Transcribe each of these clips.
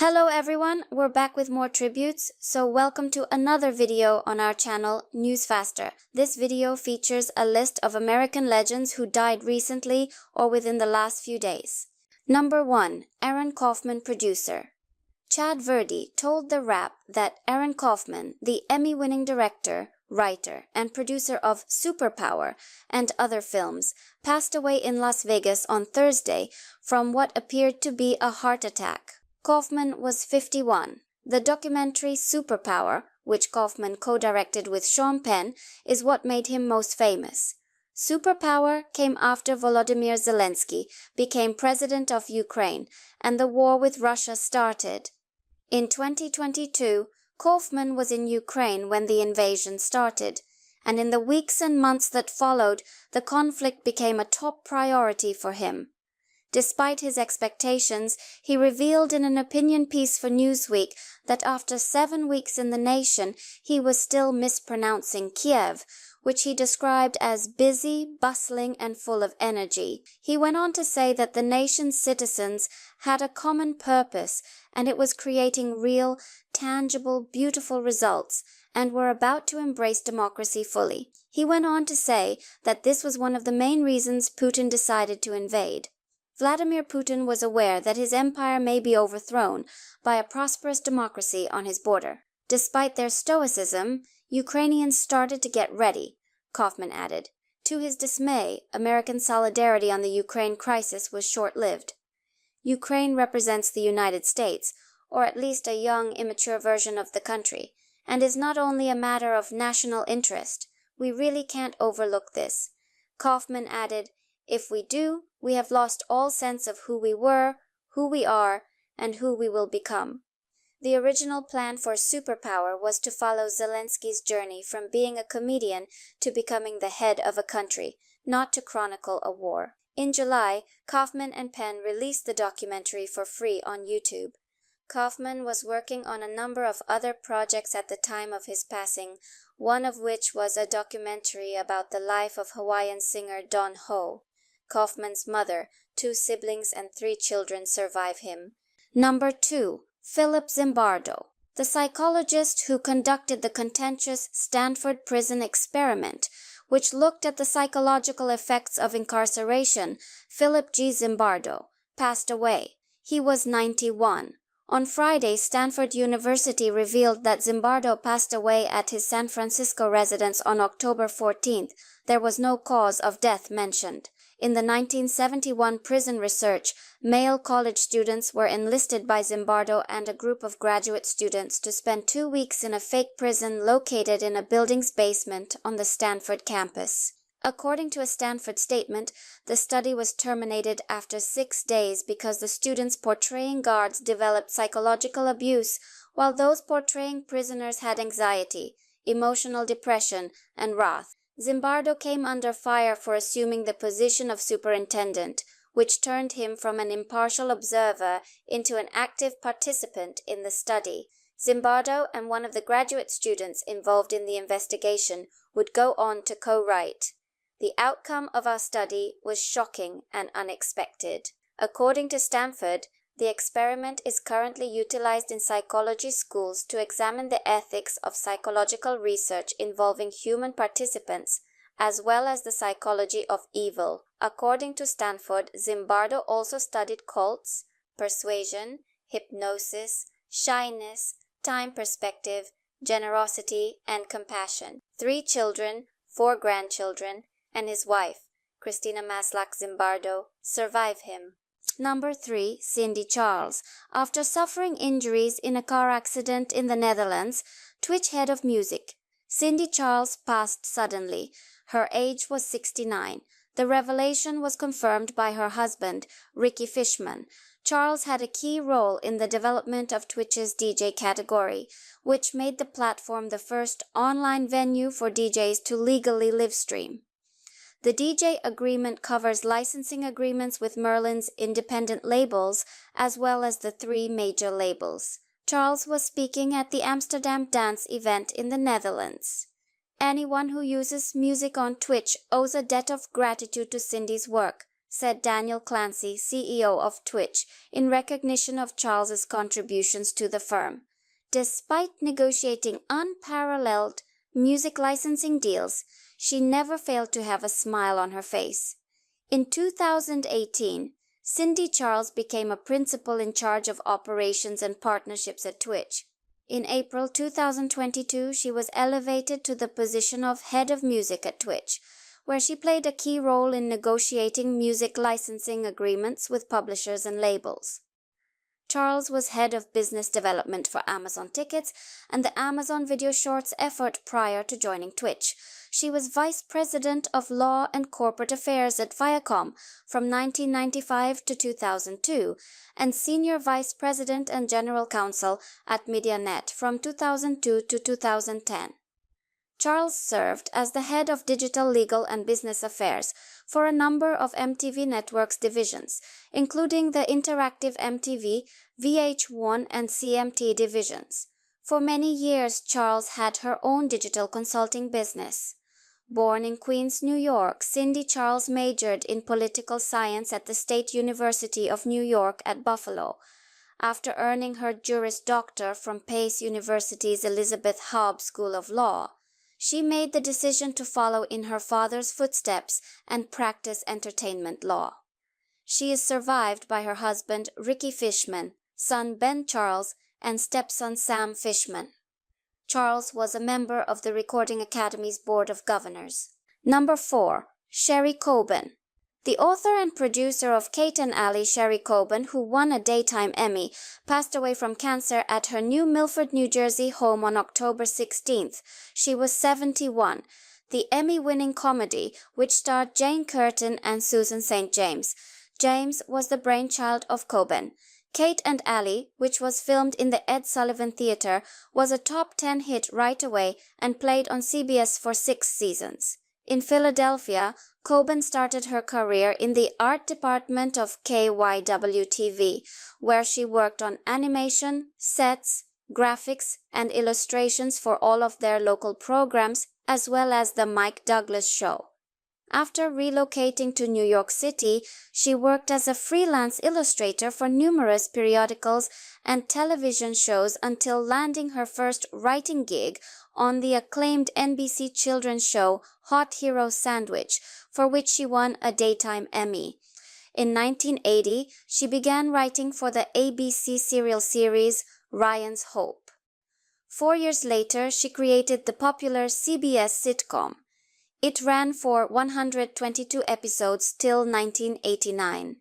Hello everyone, we're back with more tributes, so welcome to another video on our channel, News Faster. This video features a list of American legends who died recently or within the last few days. Number 1. Aaron Kaufman, producer. Chad Verdi told The Wrap that Aaron Kaufman, the Emmy-winning director, writer, and producer of Superpower and other films, passed away in Las Vegas on Thursday from what appeared to be a heart attack. Kaufman was 51. The documentary Superpower, which Kaufman co-directed with Sean Penn, is what made him most famous. Superpower came after Volodymyr Zelensky became president of Ukraine and the war with Russia started. In 2022, Kaufman was in Ukraine when the invasion started, and in the weeks and months that followed, the conflict became a top priority for him. Despite his expectations, he revealed in an opinion piece for Newsweek that after 7 weeks in the nation, he was still mispronouncing Kiev, which he described as busy, bustling, and full of energy. He went on to say that the nation's citizens had a common purpose, and it was creating real, tangible, beautiful results, and were about to embrace democracy fully. He went on to say that this was one of the main reasons Putin decided to invade. Vladimir Putin was aware that his empire may be overthrown by a prosperous democracy on his border. Despite their stoicism, Ukrainians started to get ready, Kaufman added. To his dismay, American solidarity on the Ukraine crisis was short-lived. Ukraine represents the United States, or at least a young, immature version of the country, and is not only a matter of national interest. We really can't overlook this. Kaufman added, "If we do, we have lost all sense of who we were, who we are, and who we will become." The original plan for Superpower was to follow Zelensky's journey from being a comedian to becoming the head of a country, not to chronicle a war. In July, Kaufman and Penn released the documentary for free on YouTube. Kaufman was working on a number of other projects at the time of his passing, one of which was a documentary about the life of Hawaiian singer Don Ho. Kaufman's mother, 2 siblings and 3 children survive him. Number 2. Philip Zimbardo. The psychologist who conducted the contentious Stanford prison experiment, which looked at the psychological effects of incarceration, Philip G. Zimbardo, passed away. He was 91. On Friday, Stanford University revealed that Zimbardo passed away at his San Francisco residence on October 14th. There was no cause of death mentioned. In the 1971 prison research, male college students were enlisted by Zimbardo and a group of graduate students to spend 2 weeks in a fake prison located in a building's basement on the Stanford campus. According to a Stanford statement, the study was terminated after 6 days because the students portraying guards developed psychological abuse, while those portraying prisoners had anxiety, emotional depression, and wrath. Zimbardo came under fire for assuming the position of superintendent, which turned him from an impartial observer into an active participant in the study. Zimbardo and one of the graduate students involved in the investigation would go on to co-write, "The outcome of our study was shocking and unexpected." According to Stanford, the experiment is currently utilized in psychology schools to examine the ethics of psychological research involving human participants, as well as the psychology of evil. According to Stanford, Zimbardo also studied cults, persuasion, hypnosis, shyness, time perspective, generosity, and compassion. 3 children, 4 grandchildren, and his wife, Christina Maslach Zimbardo, survive him. Number 3. Cindy Charles. After suffering injuries in a car accident in the Netherlands, Twitch head of music, Cindy Charles passed suddenly. Her age was 69. The revelation was confirmed by her husband, Ricky Fishman. Charles had a key role in the development of Twitch's DJ category, which made the platform the first online venue for DJs to legally live stream. The DJ agreement covers licensing agreements with Merlin's independent labels as well as the 3 major labels. Charles was speaking at the Amsterdam Dance event in the Netherlands. Anyone who uses music on Twitch owes a debt of gratitude to Cindy's work, said Daniel Clancy, CEO of Twitch, in recognition of Charles's contributions to the firm. Despite negotiating unparalleled music licensing deals, she never failed to have a smile on her face. In 2018, Cindy Charles became a principal in charge of operations and partnerships at Twitch. In April 2022, she was elevated to the position of head of music at Twitch, where she played a key role in negotiating music licensing agreements with publishers and labels. Charles was head of business development for Amazon Tickets and the Amazon Video Shorts effort prior to joining Twitch. She was vice president of law and corporate affairs at Viacom from 1995 to 2002 and senior vice president and general counsel at MediaNet from 2002 to 2010. Charles served as the head of digital legal and business affairs for a number of MTV Network's divisions, including the Interactive MTV, VH1 and CMT divisions. For many years, Charles had her own digital consulting business. Born in Queens, New York, Cindy Charles majored in political science at the State University of New York at Buffalo. After earning her Juris Doctor from Pace University's Elizabeth Hobbs School of Law, she made the decision to follow in her father's footsteps and practice entertainment law. She is survived by her husband, Ricky Fishman, son Ben Charles, and stepson Sam Fishman. Charles was a member of the Recording Academy's Board of Governors. Number 4. Sherry Coben. The author and producer of Kate and Ally, Sherry Coben, who won a Daytime Emmy, passed away from cancer at her New Milford, New Jersey home on October 16th. She was 71. The Emmy-winning comedy, which starred Jane Curtin and Susan St. James. James was the brainchild of Coben. Kate and Ally, which was filmed in the Ed Sullivan Theater, was a top 10 hit right away and played on CBS for 6 seasons. In Philadelphia, Coben started her career in the art department of KYW-TV, where she worked on animation, sets, graphics, and illustrations for all of their local programs, as well as The Mike Douglas Show. After relocating to New York City, she worked as a freelance illustrator for numerous periodicals and television shows until landing her first writing gig on the acclaimed NBC children's show Hot Hero Sandwich, for which she won a Daytime Emmy. In 1980, she began writing for the ABC serial series Ryan's Hope. 4 years later, she created the popular CBS sitcom. It ran for 122 episodes till 1989.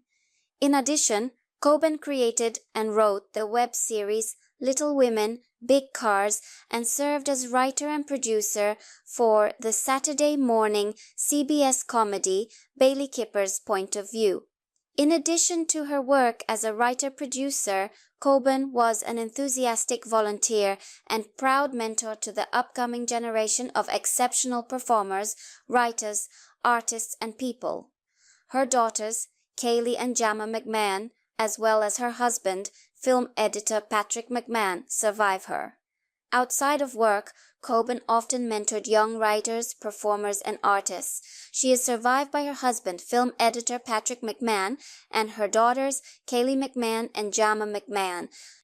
In addition, Coben created and wrote the web series Little Women, Big Cars, and served as writer and producer for the Saturday morning CBS comedy Bailey Kipper's Point of View. In addition to her work as a writer-producer, Coben was an enthusiastic volunteer and proud mentor to the upcoming generation of exceptional performers, writers, artists, and people. Her daughters, Kaylee and Jama McMahon, as well as her husband, film editor Patrick McMahon, survive her. Outside of work, Coben often mentored young writers, performers, and artists. She is survived by her husband, film editor Patrick McMahon, and her daughters, Kaylee McMahon and Jama McMahon.